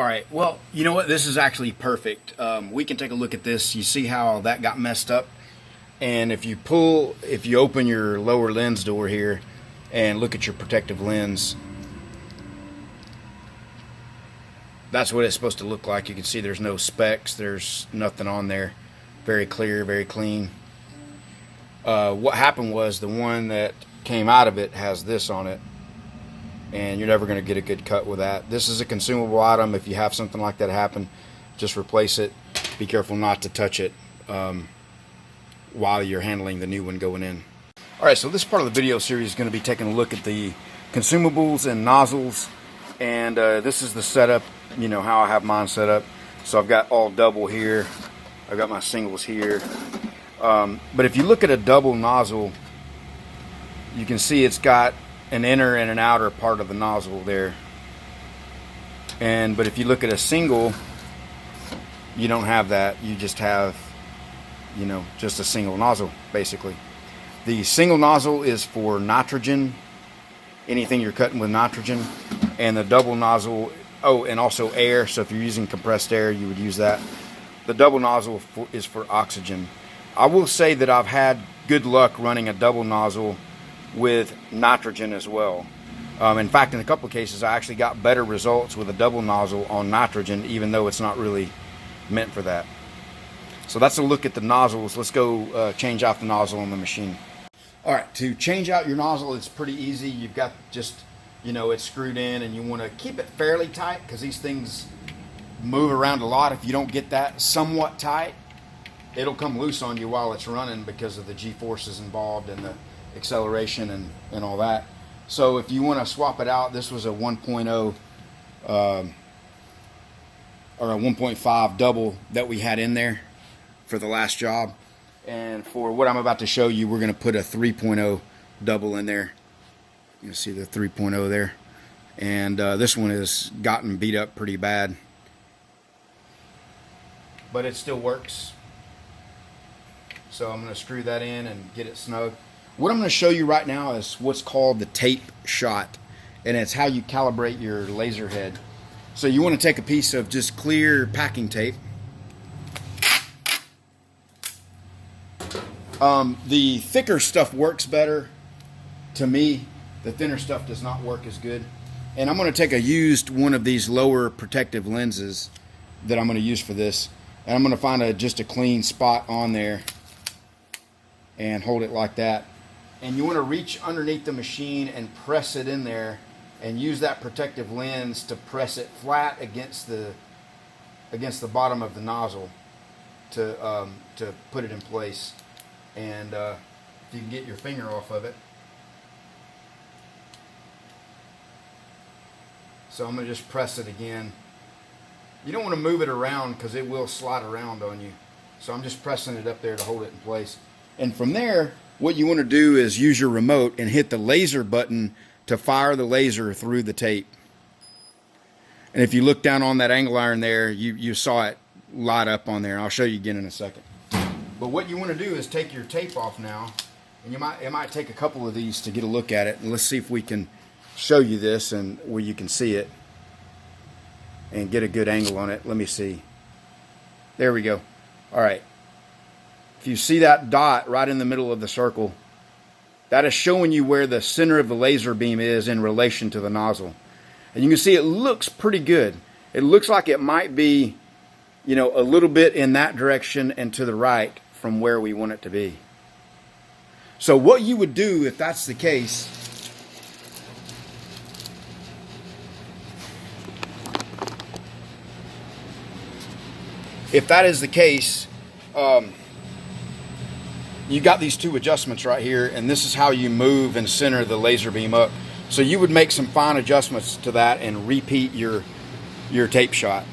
All right, well, you know what? This is actually perfect. We can take a look at this. You see how that got messed up? And if you open your lower lens door here and look at your protective lens, that's what it's supposed to look like. You can see there's no specks, there's nothing on there. Very clear, very clean. What happened was the one that came out of it has this on it, and you're never going to get a good cut with that. This is a consumable item. If you have something like that happen, just replace it. Be careful not to touch it while you're handling the new one going in. Alright, so this part of the video series is going to be taking a look at the consumables and nozzles, and this is the setup, you know, how I have mine set up. So I've got all double here, I've got my singles here, but if you look at a double nozzle, you can see it's got an inner and an outer part of the nozzle there, but if you look at a single, you don't have that. You just have, you know, just a single nozzle basically. The single nozzle is for nitrogen, anything you're cutting with nitrogen, and the double nozzle, oh, and also air, so if you're using compressed air you would use that. The double nozzle is for oxygen. I will say that I've had good luck running a double nozzle with nitrogen as well. In fact, in a couple of cases I actually got better results with a double nozzle on nitrogen, even though it's not really meant for that. So that's a look at the nozzles. Let's go change out the nozzle on the machine. Alright, to change out your nozzle, it's pretty easy. You've got just, you know, it's screwed in, and you want to keep it fairly tight because these things move around a lot. If you don't get that somewhat tight, it'll come loose on you while it's running because of the G-forces involved and the acceleration and all that. So if you want to swap it out, this was a 1.0 or a 1.5 double that we had in there for the last job, and for what I'm about to show you, we're going to put a 3.0 double in there. You can see the 3.0 there, and this one has gotten beat up pretty bad, but it still works. So I'm going to screw that in and get it snug. What I'm going to show you right now is what's called the tape shot, and it's how you calibrate your laser head. So you want to take a piece of just clear packing tape. The thicker stuff works better to me. The thinner stuff does not work as good. And I'm going to take a used one of these lower protective lenses that I'm going to use for this, and I'm going to find just a clean spot on there and hold it like that. And you want to reach underneath the machine and press it in there, and use that protective lens to press it flat against the bottom of the nozzle to put it in place. And if you can get your finger off of it. So I'm going to just press it again. You don't want to move it around because it will slide around on you. So I'm just pressing it up there to hold it in place. And from there, what you want to do is use your remote and hit the laser button to fire the laser through the tape. And if you look down on that angle iron there, you saw it light up on there. I'll show you again in a second. But what you want to do is take your tape off now, and it might take a couple of these to get a look at it. And let's see if we can show you this and where you can see it and get a good angle on it. Let me see. There we go. All right. If you see that dot right in the middle of the circle, that is showing you where the center of the laser beam is in relation to the nozzle. And you can see it looks pretty good. It looks like it might be, you know, a little bit in that direction and to the right from where we want it to be. So what you would do if that's the case, you got these two adjustments right here, and this is how you move and center the laser beam up. So you would make some fine adjustments to that and repeat your tape shot.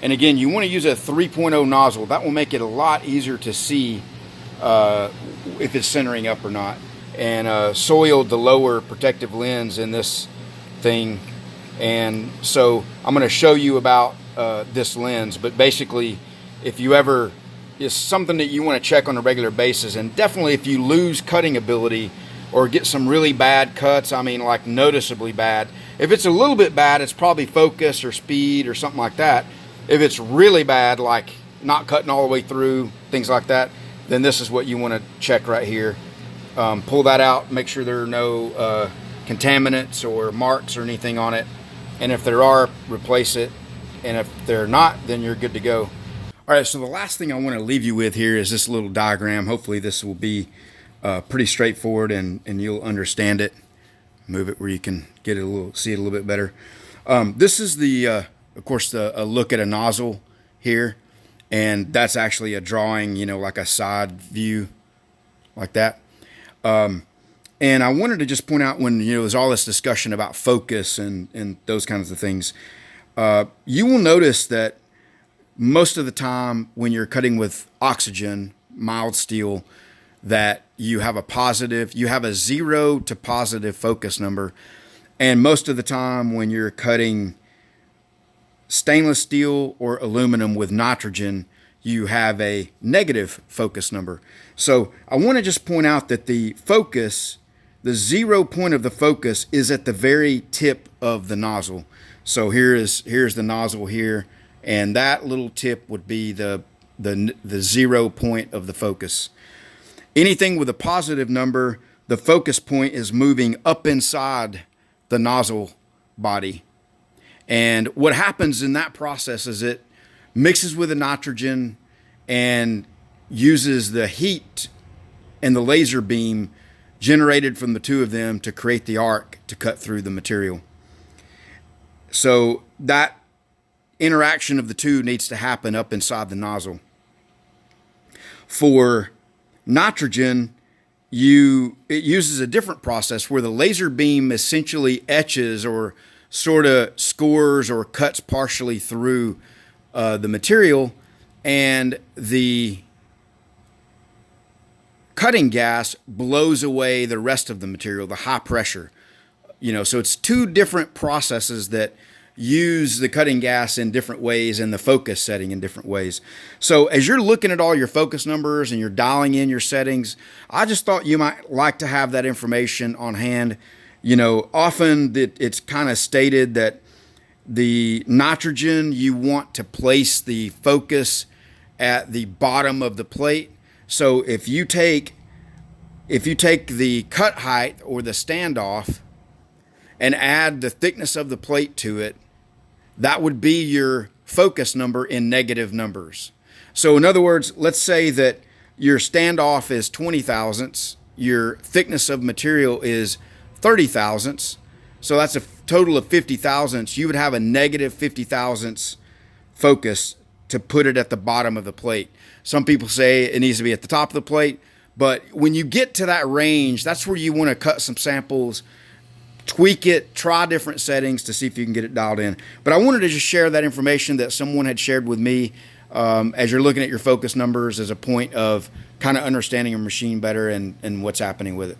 And again, you want to use a 3.0 nozzle. That will make it a lot easier to see if it's centering up or not. And soiled the lower protective lens in this thing. And so I'm going to show you about this lens. But basically, if you ever, it's something that you want to check on a regular basis. And definitely if you lose cutting ability or get some really bad cuts, I mean like noticeably bad, If it's a little bit bad, it's probably focus or speed or something like that. If it's really bad, like not cutting all the way through, things like that, then this is what you want to check right here. Pull that out, make sure there are no contaminants or marks or anything on it. And if there are, replace it. And if they're not, then you're good to go. All right, so the last thing I want to leave you with here is this little diagram. Hopefully this will be pretty straightforward and you'll understand it. Move it where you can get it see it a little bit better. This is of course, a look at a nozzle here. And that's actually a drawing, like a side view like that. And I wanted to just point out when, there's all this discussion about focus and those kinds of things, you will notice that most of the time when you're cutting with oxygen, mild steel, that you have a 0 to positive focus number. And most of the time when you're cutting stainless steel or aluminum with nitrogen, you have a negative focus number. So I want to just point out that the 0 point of the focus is at the very tip of the nozzle. So here's the nozzle here, and that little tip would be the 0 point of the focus. Anything with a positive number, the focus point is moving up inside the nozzle body. And what happens in that process is it mixes with the nitrogen and uses the heat and the laser beam generated from the two of them to create the arc to cut through the material. So that interaction of the two needs to happen up inside the nozzle. For nitrogen, it uses a different process where the laser beam essentially etches or sort of scores or cuts partially through the material, and the cutting gas blows away the rest of the material, the high pressure. So it's two different processes that use the cutting gas in different ways and the focus setting in different ways. So as you're looking at all your focus numbers and you're dialing in your settings, I just thought you might like to have that information on hand. Often it's kind of stated that the nitrogen, you want to place the focus at the bottom of the plate. So if you take the cut height or the standoff and add the thickness of the plate to it, that would be your focus number in negative numbers. So in other words, let's say that your standoff is 20 thousandths, your thickness of material is 30 thousandths, so that's a total of 50 thousandths. You would have a negative 50 thousandths focus to put it at the bottom of the plate. Some people say it needs to be at the top of the plate, but when you get to that range, that's where you want to cut some samples, tweak it, try different settings to see if you can get it dialed in. But I wanted to just share that information that someone had shared with me as you're looking at your focus numbers as a point of kind of understanding your machine better and what's happening with it.